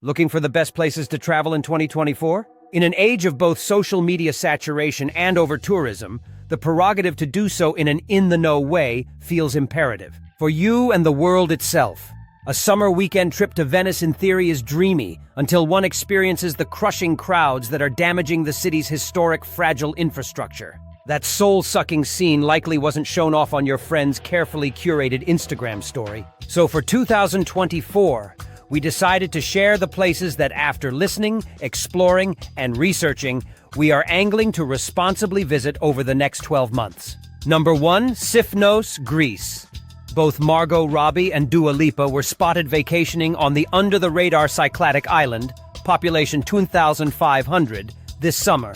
Looking for the best places to travel in 2024? In an age of both social media saturation and over-tourism, the prerogative to do so in an in-the-know way feels imperative. For you and the world itself, a summer weekend trip to Venice in theory is dreamy until one experiences the crushing crowds that are damaging the city's historic, fragile infrastructure. That soul-sucking scene likely wasn't shown off on your friend's carefully curated Instagram story. So for 2024, we decided to share the places that after listening, exploring, and researching, we are angling to responsibly visit over the next 12 months. Number 1, Sifnos, Greece. Both Margot Robbie and Dua Lipa were spotted vacationing on the under-the-radar Cycladic island, population 2,500, this summer,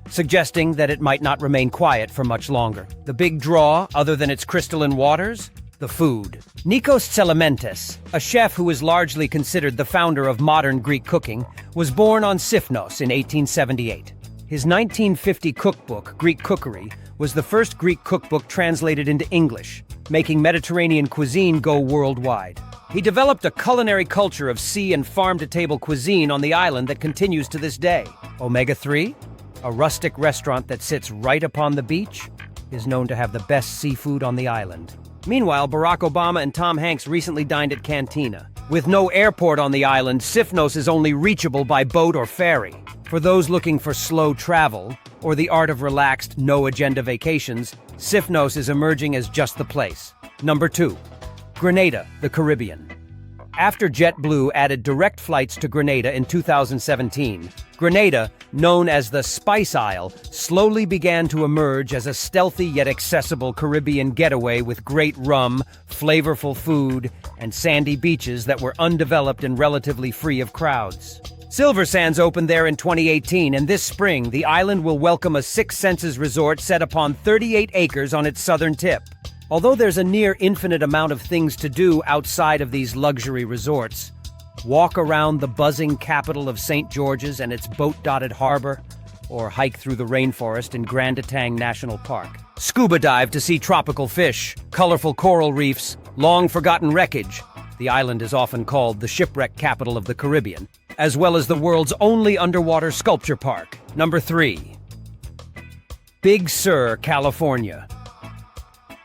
suggesting that it might not remain quiet for much longer. The big draw, other than its crystalline waters? The food. Nikos Tselementes, a chef who is largely considered the founder of modern Greek cooking, was born on Sifnos in 1878. His 1950 cookbook, Greek Cookery, was the first Greek cookbook translated into English, making Mediterranean cuisine go worldwide. He developed a culinary culture of sea and farm-to-table cuisine on the island that continues to this day. Omega 3, a rustic restaurant that sits right upon the beach, is known to have the best seafood on the island. Meanwhile, Barack Obama and Tom Hanks recently dined at Cantina. With no airport on the island, Sifnos is only reachable by boat or ferry. For those looking for slow travel, or the art of relaxed, no-agenda vacations, Sifnos is emerging as just the place. Number 2, Grenada, the Caribbean. After JetBlue added direct flights to Grenada in 2017, Grenada, known as the Spice Isle, slowly began to emerge as a stealthy yet accessible Caribbean getaway with great rum, flavorful food, and sandy beaches that were undeveloped and relatively free of crowds. Silver Sands opened there in 2018, and this spring, the island will welcome a Six Senses resort set upon 38 acres on its southern tip. Although there's a near infinite amount of things to do outside of these luxury resorts, walk around the buzzing capital of St. George's and its boat-dotted harbor, or hike through the rainforest in Grandetang National Park. Scuba dive to see tropical fish, colorful coral reefs, long-forgotten wreckage. The island is often called the shipwreck capital of the Caribbean, as well as the world's only underwater sculpture park. Number 3, Big Sur, California.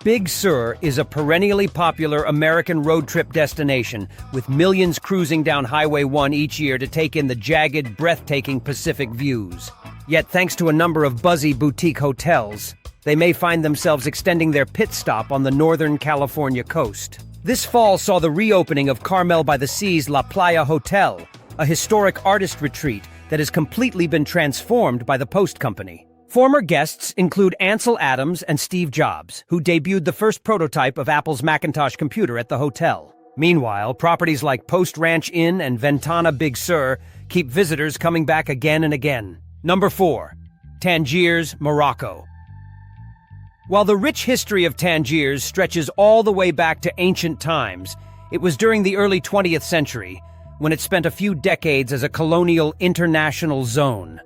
Big Sur is a perennially popular American road trip destination, with millions cruising down Highway 1 each year to take in the jagged, breathtaking Pacific views. Yet thanks to a number of buzzy boutique hotels, they may find themselves extending their pit stop on the Northern California coast. This fall saw the reopening of Carmel by the Sea's La Playa Hotel, a historic artist retreat that has completely been transformed by the Post Company. Former guests include Ansel Adams and Steve Jobs, who debuted the first prototype of Apple's Macintosh computer at the hotel. Meanwhile, properties like Post Ranch Inn and Ventana Big Sur keep visitors coming back again and again. Number 4, Tangiers, Morocco. While the rich history of Tangiers stretches all the way back to ancient times, it was during the early 20th century, when it spent a few decades as a colonial international zone,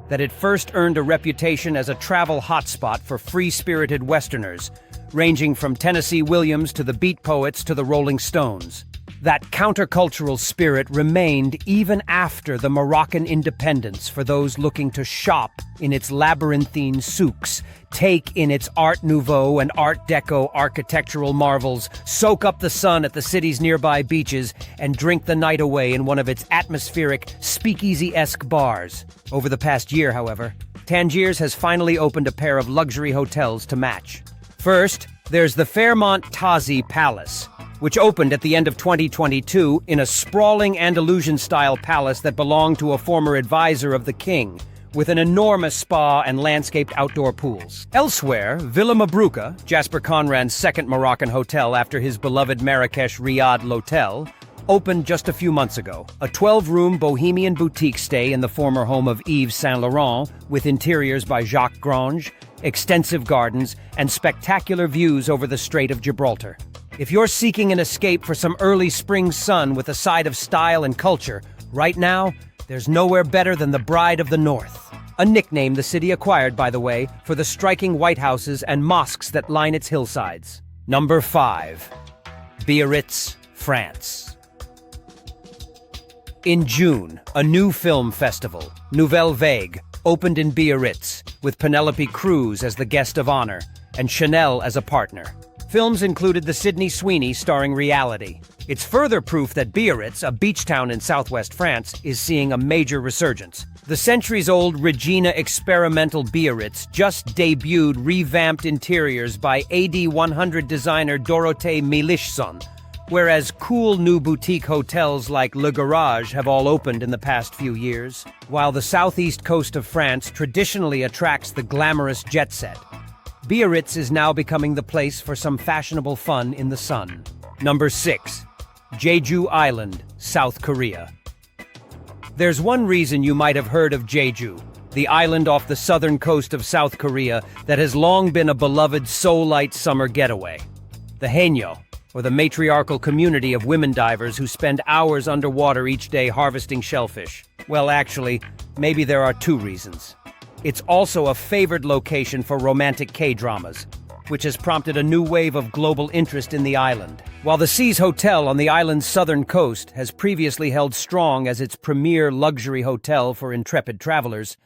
that it first earned a reputation as a travel hotspot for free-spirited Westerners, ranging from Tennessee Williams to the Beat Poets to the Rolling Stones. That countercultural spirit remained even after the Moroccan independence for those looking to shop in its labyrinthine souks, take in its Art Nouveau and Art Deco architectural marvels, soak up the sun at the city's nearby beaches, and drink the night away in one of its atmospheric, speakeasy-esque bars. Over the past year, however, Tangiers has finally opened a pair of luxury hotels to match. First, there's the Fairmont Tazi Palace, which opened at the end of 2022 in a sprawling Andalusian-style palace that belonged to a former advisor of the king, with an enormous spa and landscaped outdoor pools. Elsewhere, Villa Mabrouka, Jasper Conran's second Moroccan hotel after his beloved Marrakesh Riyadh L'Hotel, opened just a few months ago. A 12-room bohemian boutique stay in the former home of Yves Saint Laurent, with interiors by Jacques Grange, extensive gardens, and spectacular views over the Strait of Gibraltar. If you're seeking an escape for some early spring sun with a side of style and culture, right now, there's nowhere better than the Bride of the North. A nickname the city acquired, by the way, for the striking white houses and mosques that line its hillsides. Number 5, Biarritz, France. In June, a new film festival, Nouvelle Vague, opened in Biarritz, with Penelope Cruz as the guest of honor and Chanel as a partner. Films included The Sydney Sweeney starring Reality. It's further proof that Biarritz, a beach town in southwest France, is seeing a major resurgence. The centuries-old Regina experimental Biarritz just debuted revamped interiors by AD 100 designer Dorothée Milichson, whereas cool new boutique hotels like Le Garage have all opened in the past few years. While the southeast coast of France traditionally attracts the glamorous jet set, Biarritz is now becoming the place for some fashionable fun in the sun. Number 6. Jeju Island, South Korea. There's one reason you might have heard of Jeju, the island off the southern coast of South Korea that has long been a beloved soul-light summer getaway. The Haenyeo, or the matriarchal community of women divers who spend hours underwater each day harvesting shellfish. Well, actually, maybe there are two reasons. It's also a favored location for romantic K-dramas, which has prompted a new wave of global interest in the island. While the Seas Hotel on the island's southern coast has previously held strong as its premier luxury hotel for intrepid travelers,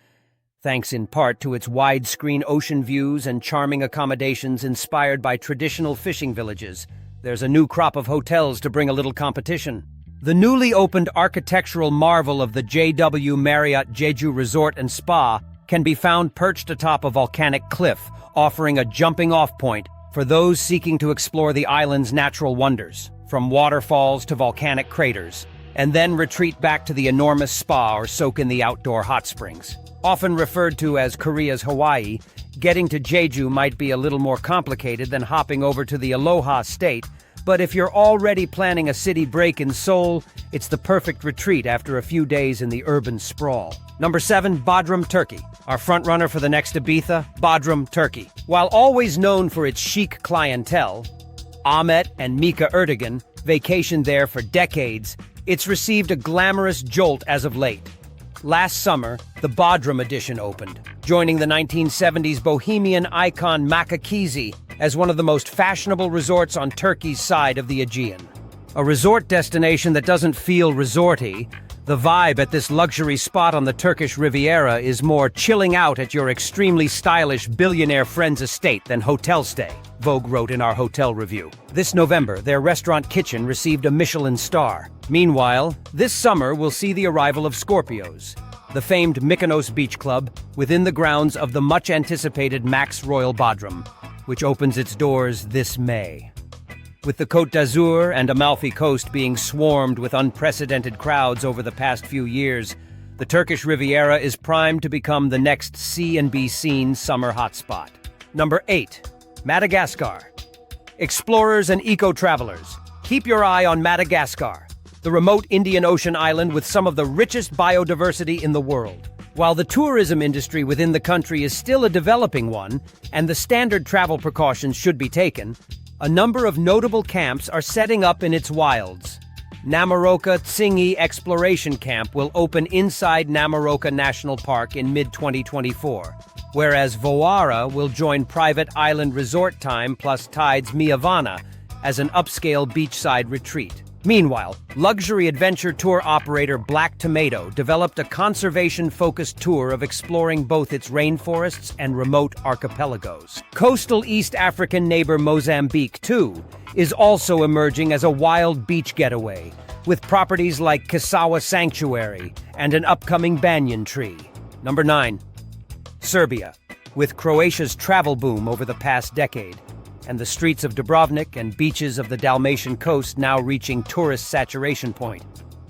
thanks in part to its widescreen ocean views and charming accommodations inspired by traditional fishing villages, there's a new crop of hotels to bring a little competition. The newly opened architectural marvel of the JW Marriott Jeju Resort and Spa can be found perched atop a volcanic cliff, offering a jumping-off point for those seeking to explore the island's natural wonders, from waterfalls to volcanic craters, and then retreat back to the enormous spa or soak in the outdoor hot springs. Often referred to as Korea's Hawaii, getting to Jeju might be a little more complicated than hopping over to the Aloha State, but if you're already planning a city break in Seoul, it's the perfect retreat after a few days in the urban sprawl. Number 7, Bodrum, Turkey. Our frontrunner for the next Ibiza, Bodrum, Turkey. While always known for its chic clientele, Ahmet and Mika Erdogan vacationed there for decades, it's received a glamorous jolt as of late. Last summer, the Bodrum edition opened, joining the 1970s bohemian icon Makakizi as one of the most fashionable resorts on Turkey's side of the Aegean. A resort destination that doesn't feel resorty, the vibe at this luxury spot on the Turkish Riviera is more chilling out at your extremely stylish billionaire friend's estate than hotel stay, Vogue wrote in our hotel review. This November, their restaurant kitchen received a Michelin star. Meanwhile, this summer will see the arrival of Scorpios, the famed Mykonos Beach Club, within the grounds of the much-anticipated Max Royal Bodrum, which opens its doors this May. With the Côte d'Azur and Amalfi Coast being swarmed with unprecedented crowds over the past few years, the Turkish Riviera is primed to become the next see-and-be seen summer hotspot. Number 8. Madagascar. Explorers and eco-travelers, keep your eye on Madagascar, the remote Indian Ocean island with some of the richest biodiversity in the world. While the tourism industry within the country is still a developing one, and the standard travel precautions should be taken, a number of notable camps are setting up in its wilds. Namaroka Tsingy Exploration Camp will open inside Namaroka National Park in mid-2024, whereas Voara will join private island resort time plus Tide's Miavana as an upscale beachside retreat. Meanwhile, luxury adventure tour operator Black Tomato developed a conservation-focused tour of exploring both its rainforests and remote archipelagos. Coastal East African neighbor Mozambique, too, is also emerging as a wild beach getaway, with properties like Kisawa Sanctuary and an upcoming banyan tree. Number 9. Serbia. With Croatia's travel boom over the past decade, and the streets of Dubrovnik and beaches of the Dalmatian coast now reaching tourist saturation point,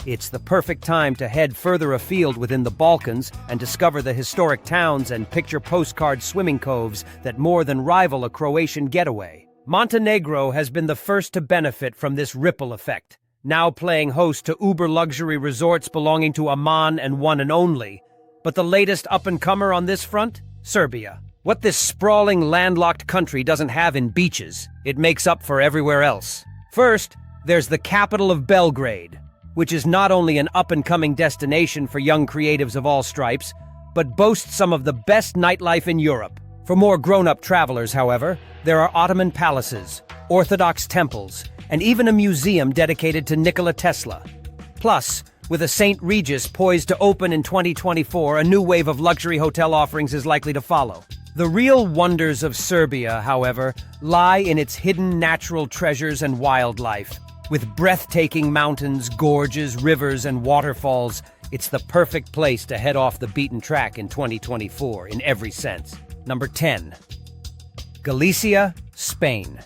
it's the perfect time to head further afield within the Balkans and discover the historic towns and picture postcard swimming coves that more than rival a Croatian getaway. Montenegro has been the first to benefit from this ripple effect, now playing host to uber-luxury resorts belonging to Amman and One and Only. But the latest up-and-comer on this front? Serbia. What this sprawling, landlocked country doesn't have in beaches, it makes up for everywhere else. First, there's the capital of Belgrade, which is not only an up-and-coming destination for young creatives of all stripes, but boasts some of the best nightlife in Europe. For more grown-up travelers, however, there are Ottoman palaces, Orthodox temples, and even a museum dedicated to Nikola Tesla. Plus, With a St. Regis poised to open in 2024, a new wave of luxury hotel offerings is likely to follow. The real wonders of Serbia, however, lie in its hidden natural treasures and wildlife. With breathtaking mountains, gorges, rivers, and waterfalls, it's the perfect place to head off the beaten track in 2024 in every sense. Number 10. Galicia, Spain.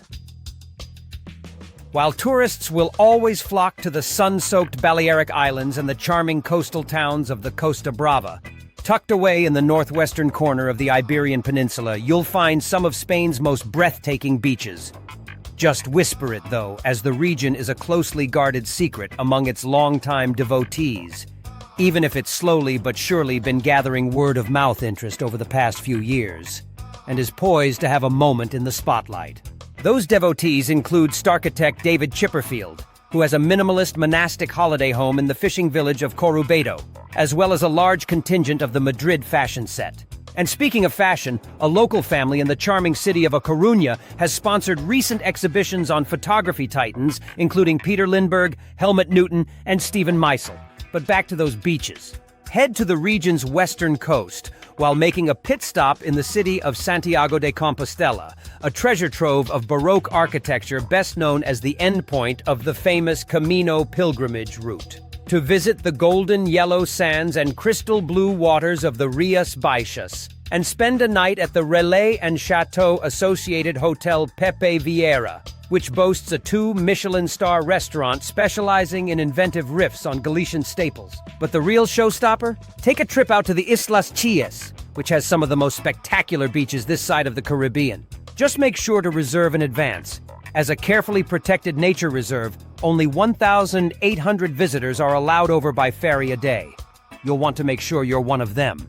While tourists will always flock to the sun-soaked Balearic Islands and the charming coastal towns of the Costa Brava, tucked away in the northwestern corner of the Iberian Peninsula, you'll find some of Spain's most breathtaking beaches. Just whisper it, though, as the region is a closely guarded secret among its longtime devotees, even if it's slowly but surely been gathering word-of-mouth interest over the past few years, and is poised to have a moment in the spotlight. Those devotees include starchitect David Chipperfield, who has a minimalist monastic holiday home in the fishing village of Corrubedo, as well as a large contingent of the Madrid fashion set. And speaking of fashion, a local family in the charming city of A Coruña has sponsored recent exhibitions on photography titans, including Peter Lindbergh, Helmut Newton, and Stephen Meisel. But back to those beaches. Head to the region's western coast, while making a pit stop in the city of Santiago de Compostela, a treasure trove of Baroque architecture best known as the endpoint of the famous Camino pilgrimage route. To visit the golden yellow sands and crystal blue waters of the Rias Baixas, and spend a night at the Relais and Chateau associated Hotel Pepe Vieira, which boasts a 2-Michelin-star restaurant specializing in inventive riffs on Galician staples. But the real showstopper? Take a trip out to the Islas Chias, which has some of the most spectacular beaches this side of the Caribbean. Just make sure to reserve in advance. As a carefully protected nature reserve, only 1,800 visitors are allowed over by ferry a day. You'll want to make sure you're one of them.